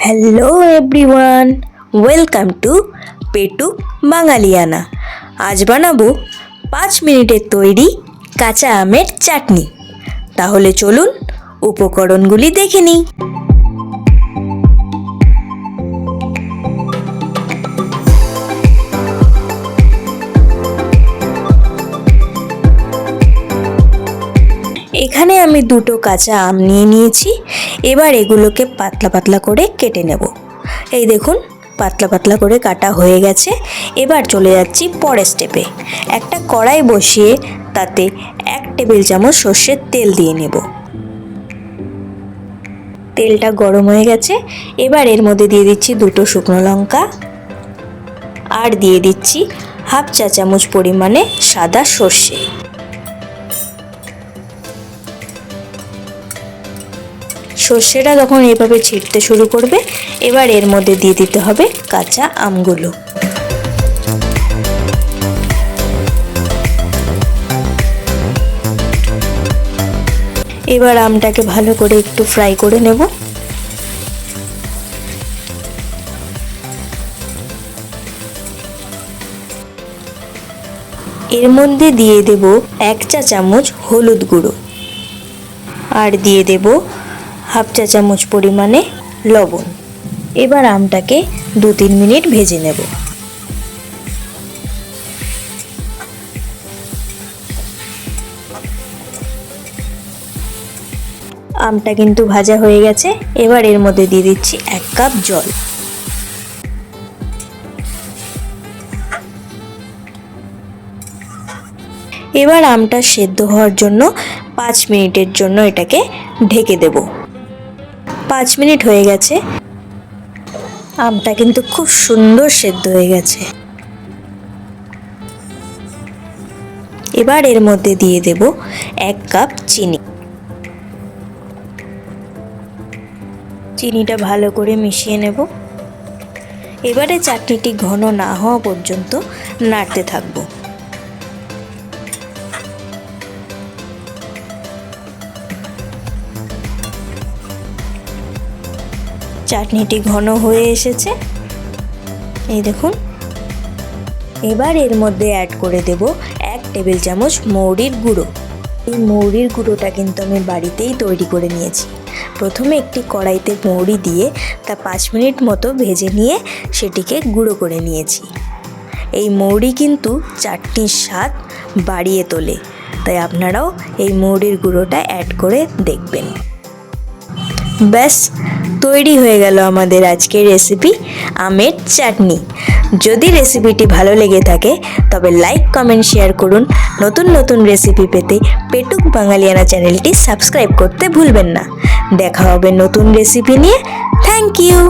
Hello everyone, welcome to Petu Bangaliana. আজ বানাবো 5 মিনিটের তৈরি কাঁচা আমের চাটনি। তাহলে চলুন উপকরণগুলি দেখে নিই। এখানে আমি দুটো কাঁচা আম নিয়ে নিয়েছি। এবার এগুলোকে পাতলা পাতলা করে কেটে নেব। এই দেখুন, পাতলা পাতলা করে কাটা হয়ে গেছে। এবার চলে যাচ্ছি পরের স্টেপে। একটা কড়াই বসিয়ে তাতে 1 টেবিল চামচ সর্ষের তেল দিয়ে নেব। তেলটা গরম হয়ে গেছে। এবার এর মধ্যে দিয়ে দিচ্ছি দুটো শুকনো লঙ্কা, আর দিয়ে দিচ্ছি 1/2 চা চামচ পরিমাণে সাদা সর্ষে। সর্ষেটা যখন এভাবে ছিটতে শুরু করবে, এবার এর মধ্যে দিয়ে দিতে হবে কাঁচা আমগুলো। এবার আমটাকে ভালো করে একটু ফ্রাই করে নেব। এর মধ্যে দিয়ে দেব 1 চা চামচ হলুদ গুঁড়ো, আর দিয়ে দেব 1/2 চা চামচ পরিমাণে লবণ। এবার আমটাকে 2-3 মিনিট ভেজে নেব। আমটা কিন্তু ভাজা হয়ে গেছে। এবার এর মধ্যে দিয়ে দিচ্ছি 1 কাপ জল। এবার আমটা সেদ্ধ হওয়ার জন্য 5 মিনিটের জন্য এটাকে ঢেকে দেব। 5 মিনিট হয়ে গেছে। আমটা কিন্তু খুব সুন্দর সেদ্ধ হয়ে গেছে। এবার এর মধ্যে দিয়ে দেব 1 কাপ চিনি। চিনিটা ভালো করে মিশিয়ে নেব। এবারে চাটনিটি ঘন না হওয়া পর্যন্ত নাড়তে থাকবো। চাটনিটি ঘন হয়ে এসেছে, এই দেখুন। এবার এর মধ্যে অ্যাড করে দেব 1 টেবিল চামচ মৌরির গুঁড়ো। এই মৌরির গুঁড়োটা কিন্তু আমি বাড়িতেই তৈরি করে নিয়েছি। প্রথমে একটি কড়াইতে মৌরি দিয়ে তা 5 মিনিট মতো ভেজে নিয়ে সেটিকে গুঁড়ো করে নিয়েছি। এই মৌরি কিন্তু চাটনির স্বাদ বাড়িয়ে তোলে, তাই আপনারাও এই মৌরির গুঁড়োটা অ্যাড করে দেখবেন। ব্যাস, তৈরি হয়ে গেল আমাদের আজকের রেসিপি আমের চাটনি। যদি রেসিপিটি ভালো লেগে থাকে তবে লাইক, কমেন্ট, শেয়ার করুন। নতুন নতুন রেসিপি পেতে পেটুক বাঙালিয়ানা চ্যানেলটি সাবস্ক্রাইব করতে ভুলবেন না। দেখা হবে নতুন রেসিপি নিয়ে। Thank you.